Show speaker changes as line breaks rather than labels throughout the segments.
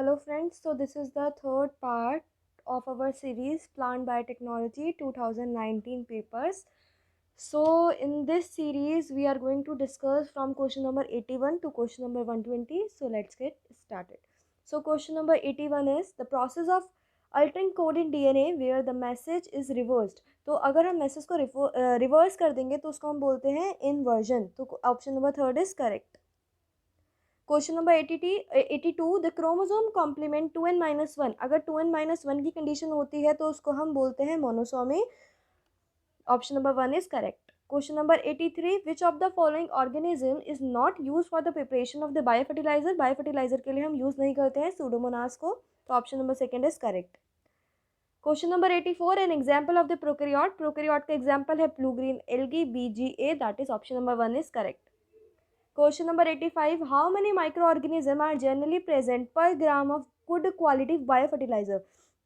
Hello friends, so this is the third part of our series Plant Biotechnology 2019 papers. So in this series we are going to discuss from question number 81 to question number 120. So let's get started. So question number 81 is the process of altering code in DNA where the message is reversed. तो अगर हम message को reverse कर देंगे तो उसको हम बोलते हैं इनवर्जन. तो option number third is correct. Question number 82 the chromosome complement 2n-1. अगर 2n-1 की कंडीशन होती है तो उसको हम बोलते हैं monosomy. Option number 1 is correct. Question number 83 which of the following organism is not use for the preparation of the biofertiliser. Biofertiliser के लिए हम यूज नहीं करते हैं सूडोमोनास को. तो option number second is correct. Question number 84 an example of the prokaryote. Prokaryote का example है blue green algae BGA. That is option number 1 is correct. Question number 85. How many microorganisms are generally present per gram of good quality biofertilizer?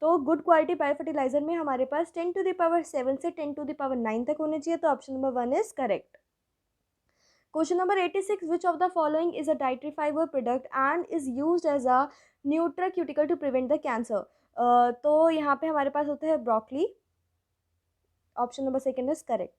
तो good quality biofertiliser में हमारे पास 10⁷ से 10⁹ तक होने चाहिए. तो option number 1 is correct. Question number 86. Which of the following is a dietary fibre product and is used as a nutraceutical to prevent the cancer. तो यहाँ पे हमारे पास होता है broccoli. Option number second is correct.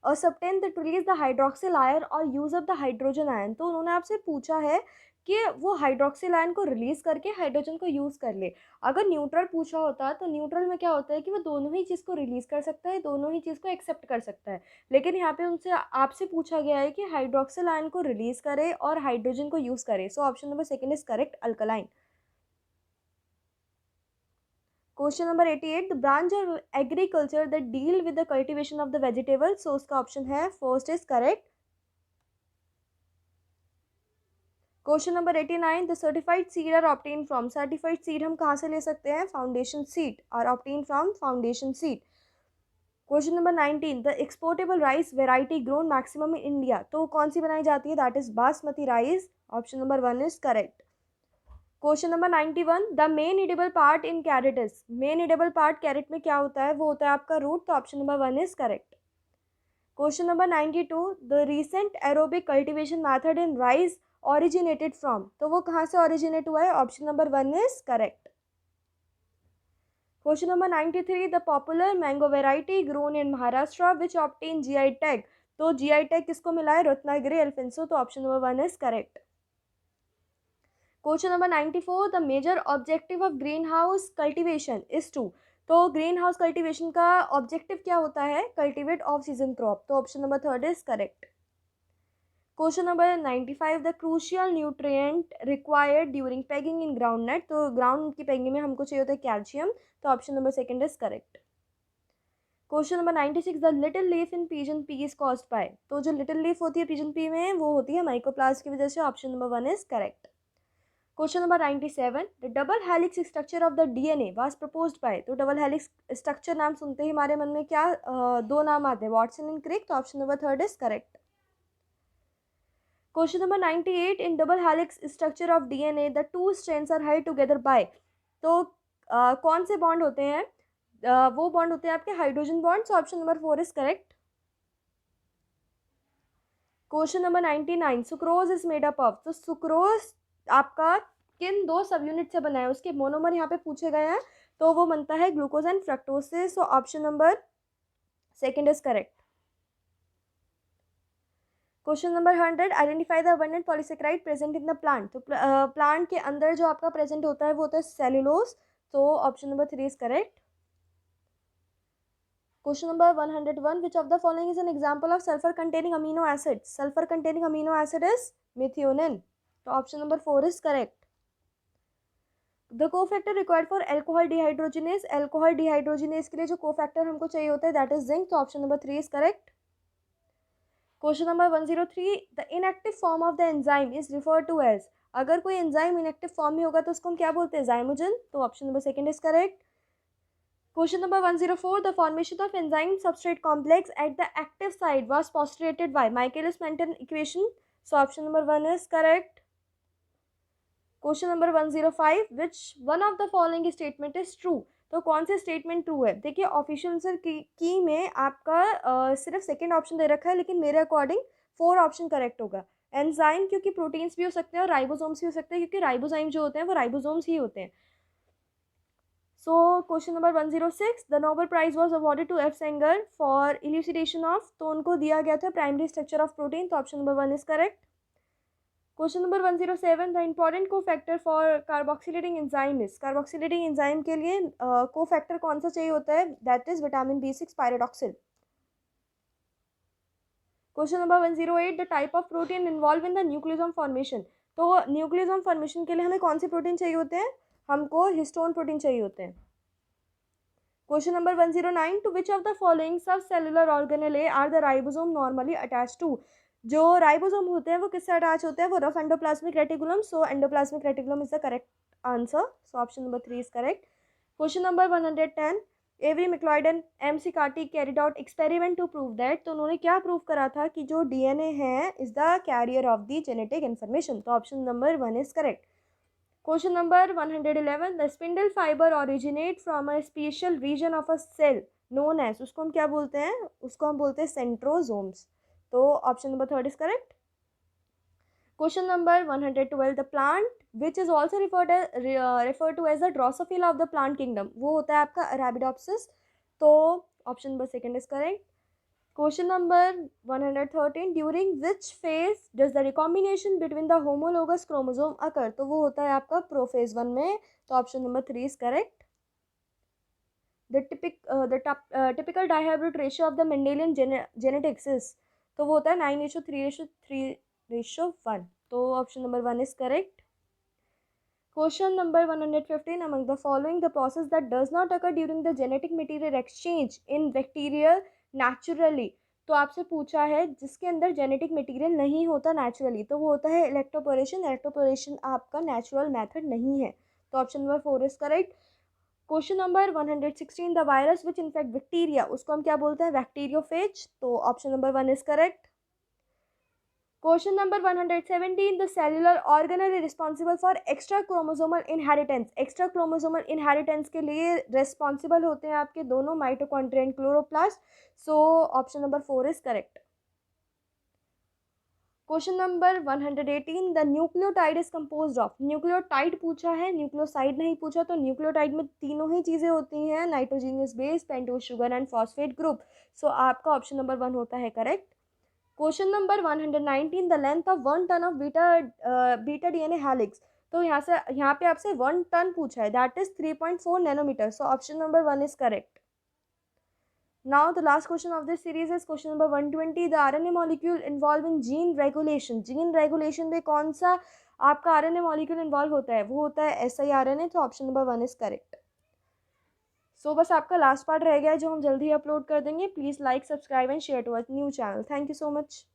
और substance that release the hydroxyl ion और use up the hydrogen ion. तो उन्होंने आपसे पूछा है कि वो हाइड्रोक्सिल आयन को रिलीज करके हाइड्रोजन को यूज कर ले. अगर न्यूट्रल पूछा होता तो न्यूट्रल में क्या होता है कि वो दोनों ही चीज़ को रिलीज कर सकता है, दोनों ही चीज़ को एक्सेप्ट कर सकता है. लेकिन यहाँ पे उनसे आपसे पूछा गया है कि हाइड्रोक्सिल आयन को रिलीज करे और हाइड्रोजन को यूज करे. So option number second is correct, alkaline. Question number 88 the branch of agriculture that deal with the cultivation of the vegetable. So उसका ऑप्शन है first is correct. Question number 89 the certified seed are obtain from. Certified seed हम कहाँ से ले सकते हैं? Foundation seed are obtain from foundation seed. Question number 19 the exportable rice variety grown maximum in India. तो कौन सी बनाई जाती है? That is basmati rice. Option number 1 is correct. Question number 91 the main edible part in carrot is. Main edible part carrot में क्या होता है? वो होता है आपका रूट. तो option number 1 is correct. Question number 92 the recent aerobic cultivation method in rice originated from. तो वो कहाँ से ऑरिजिनेट हुआ है? Option number 1 is correct. Question number 93 the popular mango variety grown in Maharashtra which obtain GI tag. तो GI tag किसको मिला है? रत्नागिरी एल्फिंसो. तो option number 1 is correct. Question number 94 the major objective of green house cultivation is two. तो green house cultivation का objective क्या होता है? Cultivate off season crop. तो option number third is correct. Question number 95 the crucial nutrient required during pegging in ground nut. तो ground की pegging में हमको चाहिए होता है कैल्शियम. तो option number second is correct. Question number 96 the little leaf in pigeon P is caused by. तो जो लिटिल लीफ होती है पिजन पी में वो होती है माइकोप्लास्ट की वजह से. Option number 1 is correct. Question number 97 the double helix structure of the DNA was proposed by. तो डबल हेलिक्स स्ट्रक्चर नाम सुनते ही हमारे मन में क्या दो नाम आते हैं? Watson and Crick. तो option number third is correct. Question number 98 in double helix structure of DNA the two strands are held together by. तो कौन से बॉन्ड होते हैं? वो बॉन्ड होते हैं आपके hydrogen bonds. Option number 4 is correct. Question number 99 sucrose is made up of. तो सुक्रोज आपका किन दो सब यूनिट से बना है? उसके मोनोमर यहाँ पे पूछे गए हैं. तो वो बनता है ग्लूकोज एंड फ्रक्टोज से. सो option number second is correct. Question number 100 identify the abundant polysaccharide present in the plant. तो प्लांट के अंदर जो आपका प्रेजेंट होता है वो होता है सेल्यूलोज. तो option number 3 is correct. Question number 101 which of the following is an example of sulphur containing amino acid. Sulphur containing amino acid is methionine. तो option number 4 is correct. The cofactor required for alcohol dehydrogenase. Alcohol dehydrogenase के लिए जो cofactor हमको चाहिए होता है that is zinc. तो option number 3 is correct. Question number 103 the inactive form of the enzyme is referred to as. अगर कोई एंजाइम इनएक्टिव फॉर्म में होगा तो उसको हम क्या बोलते हैं? जाइमोजन. तो option number second is correct. Question number 104 the formation of enzyme substrate complex at the active side was postulated by Michaelis Menten equation. So option number 1 is correct. Question number 105 which one of the following statement is true. तो कौन से statement true है? देखिए official answer की में आपका सिर्फ second option दे रखा है लेकिन मेरे अकॉर्डिंग 4 ऑप्शन करेक्ट होगा. एंजाइम क्योंकि प्रोटीन्स भी हो सकते हैं और राइबोसोम्स भी हो सकते हैं, क्योंकि राइबोजाइम जो होते हैं वो राइबोसोम्स ही होते हैं. So question number 106, the Nobel prize was awarded to F Sanger for elucidation of, तो उनको दिया गया था प्राइमरी स्ट्रक्चर ऑफ प्रोटीन, तो option number 1 is correct. Question number 107, the important cofactor for carboxylating enzyme is, carboxylating enzyme के लिए cofactor कौन सा चाहिए होता है, that is vitamin B6 pyridoxal. Question number 108, the type of protein involve in the nucleosome formation, तो nucleosome formation के लिए हमें कौन से प्रोटीन चाहिए होते हैं, हमको हिस्टोन प्रोटीन चाहिए होते हैं. Question number 109, to which of the following sub cellular organelle are the ribosome normally attach to, जो राइबोसोम होते हैं वो किससे अटैच होते हैं, वो rough endoplasmic reticulum, so endoplasmic reticulum is the correct answer, so option number 3 is correct. Question number 110, Avery MacLeod and MC Carty carried out experiment to prove that, तो उन्होंने क्या प्रूव करा था कि जो DNA है is the carrier of the genetic information, तो option number 1 is correct. Question number 111, the spindle fibre originate from a special region of a cell known as, उसको हम क्या बोलते हैं, उसको हम बोलते हैं सेंट्रोसोम्स, तो option number 3 is correct. Question number 112, the plant which is also referred to as the Drosophila of the plant kingdom, वो होता है आपका अरेबिडोप्सिस, तो option number 2 is correct. Question number 113, during which phase does the recombination between the homologous chromosome occur, तो वो होता है आपका प्रोफेज 1 में, तो option number 3 is correct. The typical dihybrid ratio of the Mendelian genetics is, तो वो होता है 9:3:3:1, तो option number 1 is correct. Question number 115, among the following the process that does not occur during the genetic material exchange in bacteria naturally, तो आपसे पूछा है जिसके अंदर जेनेटिक मटेरियल नहीं होता नेचुरली, तो वो होता है इलेक्ट्रोपोरेशन. इलेक्ट्रोपोरेशन आपका नेचुरल मेथड नहीं है, तो option number 4 is correct. Question number 116, the virus which infect bacteria, उसको हम क्या बोलते हैं, बैक्टीरियोफेज, तो option number 1 is correct. Question number 117, the cellular organelle responsible for extra chromosomal inheritance, extra chromosomal inheritance के लिए रिस्पॉन्सिबल होते हैं आपके दोनों mitochondria and chloroplast, so option number 4 is correct. Question number 118, the nucleotide is composed of, nucleotide पूछा है, nucleoside नहीं पूछा, तो न्यूक्लियोटाइड में तीनों ही चीज़ें होती हैं, nitrogenous base, pentose sugar and phosphate group, so आपका ऑप्शन नंबर 1 होता है correct. Question number 119, the length of 1 turn of beta DNA helix, तो यहाँ पे आपसे 1 टन पूछा है, that is 3.4 nanometre, so option number 1 is correct. Now the last question of this series is question number 120, the RNA molecule involve in gene regulation, gene regulation में कौन सा आपका RNA मॉलिक्यूल इन्वॉल्व होता है, वो होता है siRNA, तो ऑप्शन नंबर 1 इज करेक्ट. सो बस आपका लास्ट पार्ट रह गया है जो हम जल्दी अपलोड कर देंगे. Please like, subscribe and share to our new channel. Thank you so much.